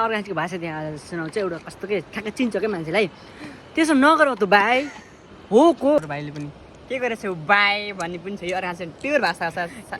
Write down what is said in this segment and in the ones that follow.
अर्गानको भाषा त्यहाँ सुनाउँछ एउटा कस्तो के ठ्याक्कै चिन्छ क्या मान्छेलाई त्यसो नगर त भाइ हो को भाइले पनि के गरेछ बाई भन्ने पनि छ यो अर्गा प्योर भाषा छ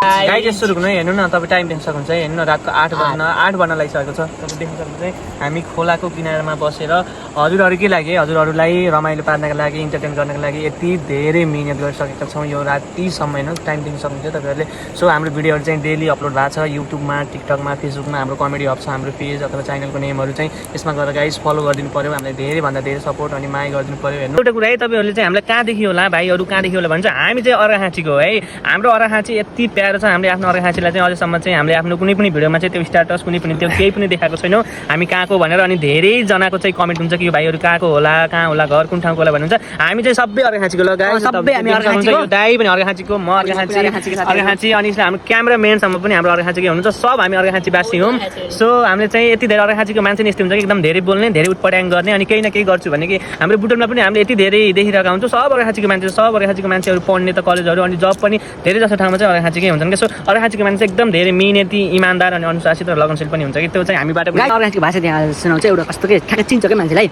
गाइड यस्तो रुक्नु हेर्नु न तपाईँ टाइम देख्न सक्नुहुन्छ हेर्नु न रातको 8 बज्न लागिसकेको छ तपाईँ देख्न सक्नुहुन्छ हामी खोलाको किनारमा बसेर हजुरहरू के लागि हजुरहरूलाई रमाइलो पार्नको लागि इन्टरटेन गर्नको लागि यति धेरै मिहिनेत गरिसकेका छौँ यो रातिसम्म होइन टाइम देख्न सक्नुहुन्छ तपाईँहरूले सो हाम्रो भिडियोहरू चाहिँ डेली अपलोड भएको छ युट्युबमा टिकटकमा फेसबुकमा हाम्रो कमेडी हब छ हाम्रो पेज अथवा च्यानलको नेमहरू चाहिँ यसमा गएर गाइज फलो गरिदिनु पऱ्यो हामीलाई धेरैभन्दा धेरै सपोर्ट अनि माया गरिदिनु पऱ्यो हेर्नु एउटा कुरा है तपाईँहरूले चाहिँ हामीलाई कहाँदेखि होला भाइहरू कहाँदेखि होला भन्छ हामी चाहिँ अर्घाखाँचीको है हाम्रो अर्घाखाँची यति प्यारो छ हामीले आफ्नो अर्घाखाँचीलाई चाहिँ अझसम्म चाहिँ हामीले आफ्नो कुनै पनि भिडियोमा चाहिँ त्यो स्ट्याटस कुनै पनि त्यो केही पनि देखाएको छैनौँ हामी कहाँको भनेर अनि धेरैजनाको चाहिँ कमेन्ट हुन्छ कि यो भाइहरू कहाँको होला कहाँ होला घर कुन ठाउँको होला भन्नुहुन्छ हामी चाहिँ सबै अर्घाखाँचीको लगाएर सबै हामी अर्घाखाँचीको दाइ पनि अर्घाखाँचीको म अर्घाखाँची अनि हाम्रो क्यामेराम्यानसम्म पनि हाम्रो अर्घाखाँचीकै हुनुहुन्छ सब हामी अर्घाखाँचीवासी हौँ सो हामीले चाहिँ यति धेरै अर्घाखाँचीको मान्छे यस्तो हुन्छ कि एकदम धेरै बोल्ने धेरै उटपट्याङ गर्ने अनि केही न केही गर्छु भने कि हाम्रो बुटोलमा पनि हामीले यति धेरै देखिरहेका हुन्छौँ सब अर्घाखाँचीको मान्छे सब अर्घाखाँचीको मान्छेहरू पढ्ने त कलेजहरू अनि जब पनि धेरै जस्तो ठाउँमा चाहिँ अर्घाखाँचीकै हुन्छन् कि सो अर्घाखाँचीको मान्छे एकदम धेरै मिहिनेती इमान्दार अनि अनुशासित र लगनशील पनि हुन्छ कि त्यो चाहिँ हामीबाट अर्गानको भाषा त्यहाँ सुनाउँछ एउटा कस्तो के ठ्याक्कै चिन्छ क्या मान्छेलाई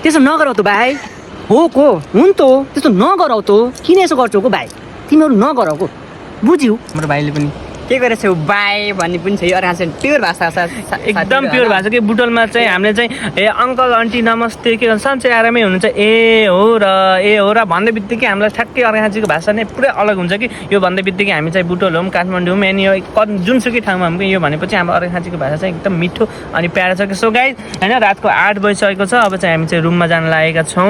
त्यसो नगर त भाइ हो को हुन् त त्यस्तो नगराउ त किन यसो गर्छौ को भाइ तिमीहरू नगराउ को बुझ्यौ हाम्रो भाइले पनि के गरेछ बाई भन्ने पनि छ यो अर्गा प्योर भाषा छ एकदम प्योर भाषा कि बुटोलमा चाहिँ हामीले चाहिँ ए अङ्कल आन्टी नमस्ते के भन्छ सन्चै आरामै हुनुहुन्छ ए हो र भन्दै बित्तिकै हामीलाई ठ्याक्कै अर्घाखाँचीको भाषा नै पुरै अलग हुन्छ कि यो भन्दै बित्तिकै हामी चाहिँ बुटोल हौँ काठमाडौँ अनि यो जुनसुकै ठाउँमा हौँ कि यो भनेपछि हाम्रो अर्घाखाँचीको भाषा चाहिँ एकदम मिठो अनि प्यारो छ कि सो गाइज होइन रातको 8 बजिसकेको छ अब चाहिँ हामी चाहिँ रुममा जान लागेका छौँ